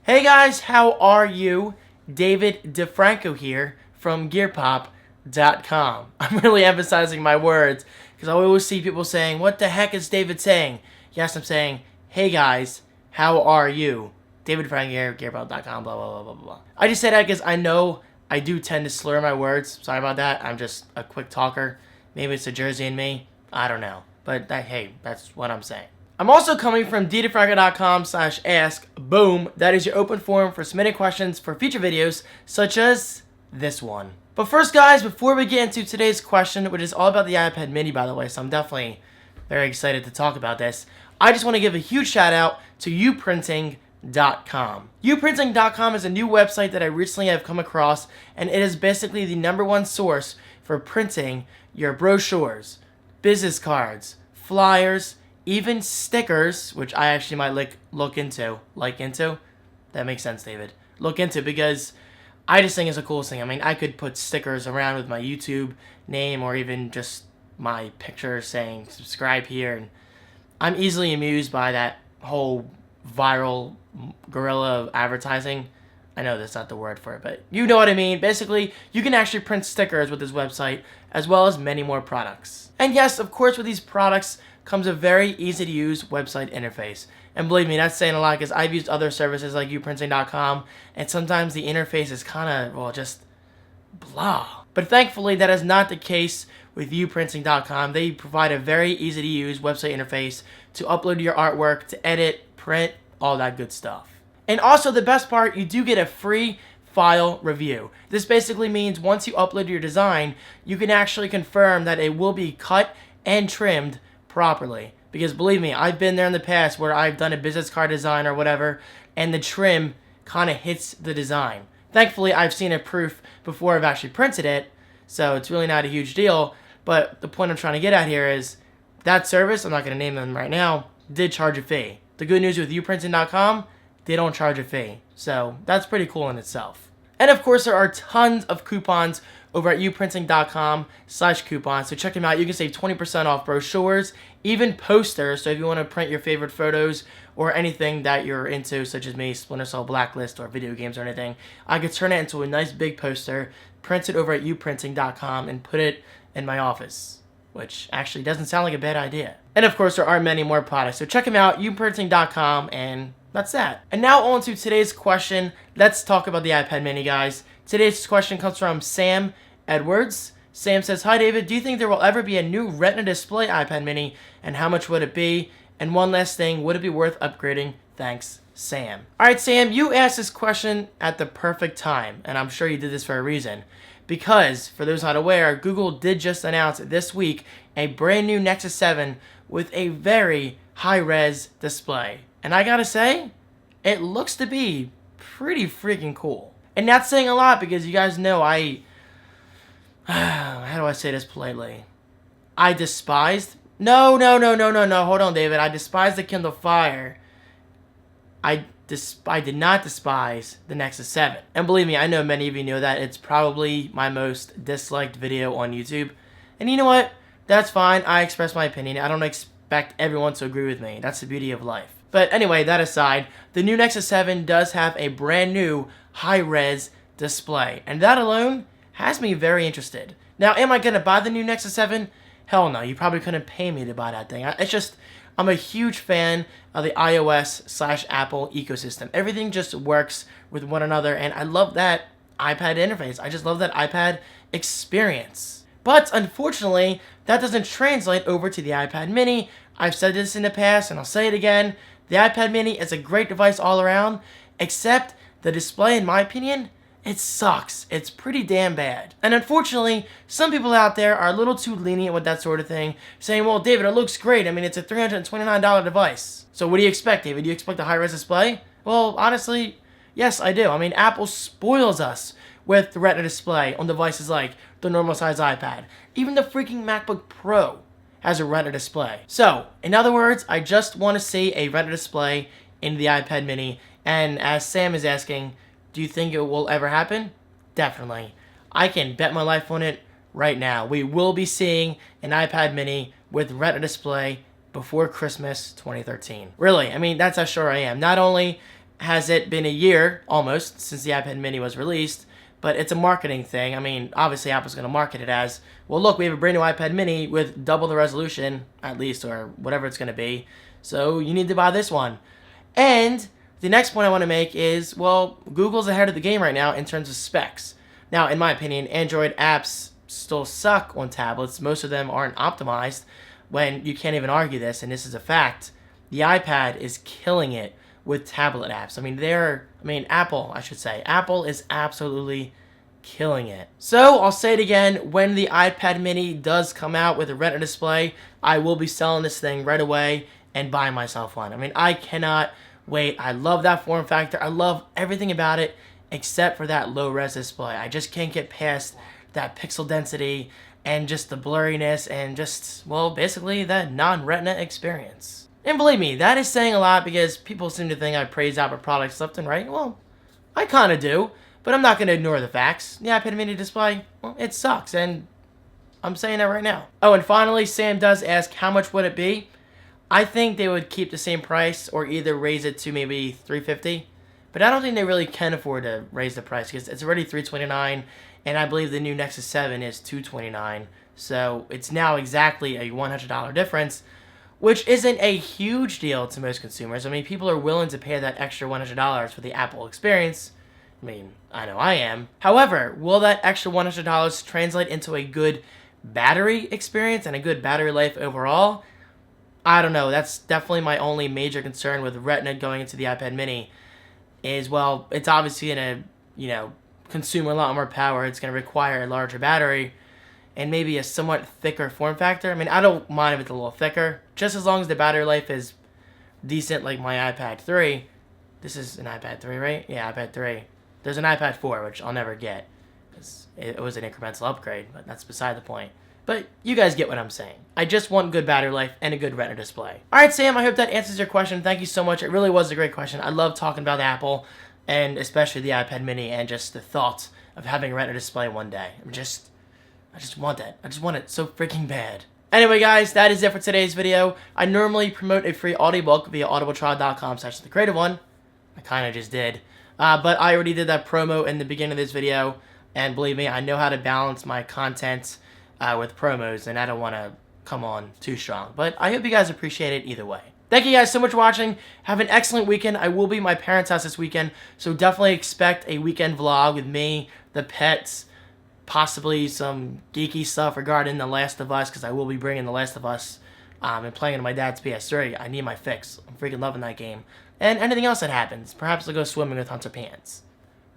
Hey guys, how are you? David DeFranco here from GearPop.com. I'm really emphasizing my words because I always see people saying, what the heck is David saying? Yes, I'm saying, hey guys, how are you? David DeFranco here, GearPop.com, blah, blah, blah, blah, blah. I just say that because I know I do tend to slur my words. Sorry about that. I'm just a quick talker. Maybe it's the Jersey in me. I don't know. But hey, that's what I'm saying. I'm also coming from ddefranco.com/ask. Boom. That is your open forum for submitting questions for future videos, such as this one. But first, guys, before we get into today's question, which is all about the iPad mini, by the way, so I'm definitely very excited to talk about this, I just want to give a huge shout out to Uprinting.com. Uprinting.com is a new website that I recently have come across, and it is basically the #1 source for printing your brochures, business cards, flyers, even stickers, which I actually might look into. That makes sense, David. Look into, because I just think it's the coolest thing. I mean, I could put stickers around with my YouTube name or even just my picture saying subscribe here. And I'm easily amused by that whole viral guerrilla advertising. I know that's not the word for it, but you know what I mean. Basically, you can actually print stickers with this website, as well as many more products. And yes, of course, with these products comes a very easy-to-use website interface. And believe me, that's saying a lot, because I've used other services like Uprinting.com, and sometimes the interface is kind of, well, just blah. But thankfully, that is not the case with Uprinting.com. They provide a very easy-to-use website interface to upload your artwork, to edit, print, all that good stuff. And also, the best part, you do get a free file review. This basically means once you upload your design, you can actually confirm that it will be cut and trimmed properly. Because believe me, I've been there in the past where I've done a business card design or whatever, and the trim kind of hits the design. Thankfully, I've seen a proof before I've actually printed it, so it's really not a huge deal. But the point I'm trying to get at here is that service, I'm not going to name them right now, did charge a fee. The good news with Uprinting.com, they don't charge a fee. So that's pretty cool in itself. And of course, there are tons of coupons over at uprinting.com/coupons. So check them out. You can save 20% off brochures, even posters. So if you want to print your favorite photos or anything that you're into, such as me, Splinter Cell Blacklist, or video games or anything, I could turn it into a nice big poster, print it over at uprinting.com, and put it in my office, which actually doesn't sound like a bad idea. And of course, there are many more products. So check them out, uprinting.com, and that's that. And now on to today's question. Let's talk about the iPad mini, guys. Today's question comes from Sam Edwards. Sam says, hi David, do you think there will ever be a new Retina Display iPad mini, and how much would it be? And one last thing, would it be worth upgrading? Thanks, Sam. Alright, Sam, you asked this question at the perfect time, and I'm sure you did this for a reason. Because, for those not aware, Google did just announce this week a brand new Nexus 7 with a very high-res display. And I gotta say, it looks to be pretty freaking cool. And that's saying a lot, because you guys know how do I say this politely? I despised... No, hold on, David. I despised the Kindle Fire. I did not despise the Nexus 7. And believe me, I know many of you know that. It's probably my most disliked video on YouTube. And you know what? That's fine. I express my opinion. I don't expect everyone to agree with me. That's the beauty of life. But anyway, that aside, the new Nexus 7 does have a brand new high-res display. And that alone has me very interested. Now, am I going to buy the new Nexus 7? Hell no. You probably couldn't pay me to buy that thing. It's just, I'm a huge fan of the iOS/Apple ecosystem. Everything just works with one another, and I love that iPad interface. I just love that iPad experience. But unfortunately, that doesn't translate over to the iPad mini. I've said this in the past, and I'll say it again. The iPad mini is a great device all around, except the display, in my opinion, it sucks. It's pretty damn bad. And unfortunately, some people out there are a little too lenient with that sort of thing, saying, well, David, it looks great. I mean, it's a $329 device. So what do you expect, David? Do you expect a high-res display? Well, honestly, yes, I do. I mean, Apple spoils us with the Retina display on devices like the normal size iPad. Even the freaking MacBook Pro has a Retina display. So, in other words, I just want to see a Retina display in the iPad mini. And as Sam is asking, do you think it will ever happen? Definitely. I can bet my life on it right now. We will be seeing an iPad mini with Retina display before Christmas 2013. Really, I mean, that's how sure I am. Not only has it been a year almost since the iPad mini was released, but it's a marketing thing. I mean, obviously Apple's going to market it as, well, look, we have a brand new iPad mini with double the resolution, at least, or whatever it's going to be, so you need to buy this one. And the next point I want to make is, well, Google's ahead of the game right now in terms of specs. Now, in my opinion, Android apps still suck on tablets. Most of them aren't optimized, when you can't even argue this, and this is a fact. The iPad is killing it with tablet apps. Apple is absolutely killing it. So I'll say it again, when the iPad mini does come out with a Retina display, I will be selling this thing right away and buying myself one. I mean, I cannot wait. I love that form factor. I love everything about it except for that low-res display. I just can't get past that pixel density and just the blurriness and just, well, basically that non-Retina experience. And believe me, that is saying a lot because people seem to think I praise Apple products left and right. Well, I kind of do, but I'm not going to ignore the facts. The iPad mini display, well, it sucks, and I'm saying that right now. Oh, and finally, Sam does ask, how much would it be? I think they would keep the same price or either raise it to maybe $350, but I don't think they really can afford to raise the price because it's already $329, and I believe the new Nexus 7 is $229, so it's now exactly a $100 difference, which isn't a huge deal to most consumers. I mean, people are willing to pay that extra $100 for the Apple experience. I mean, I know I am. However, will that extra $100 translate into a good battery experience and a good battery life overall? I don't know. That's definitely my only major concern with Retina going into the iPad mini is, well, it's obviously going to, consume a lot more power. It's going to require a larger battery and maybe a somewhat thicker form factor. I mean, I don't mind if it's a little thicker, just as long as the battery life is decent like my iPad 3. This is an iPad 3, right? Yeah, iPad 3. There's an iPad 4, which I'll never get, because it was an incremental upgrade, but that's beside the point. But you guys get what I'm saying. I just want good battery life and a good Retina display. Alright, Sam, I hope that answers your question. Thank you so much. It really was a great question. I love talking about Apple, and especially the iPad mini, and just the thought of having a Retina display one day. I just want it. I just want it so freaking bad. Anyway, guys, that is it for today's video. I normally promote a free audiobook via audibletrial.com/thecreativeone. I kind of just did. But I already did that promo in the beginning of this video, and believe me, I know how to balance my content with promos, and I don't want to come on too strong. But I hope you guys appreciate it either way. Thank you guys so much for watching. Have an excellent weekend. I will be at my parents' house this weekend, so definitely expect a weekend vlog with me, the pets, possibly some geeky stuff regarding The Last of Us, because I will be bringing The Last of Us and playing it on my dad's PS3. I need my fix. I'm freaking loving that game. And anything else that happens. Perhaps I'll go swimming with Hunter Pants.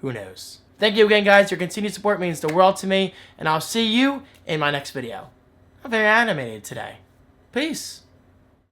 Who knows? Thank you again, guys. Your continued support means the world to me, and I'll see you in my next video. I'm very animated today. Peace.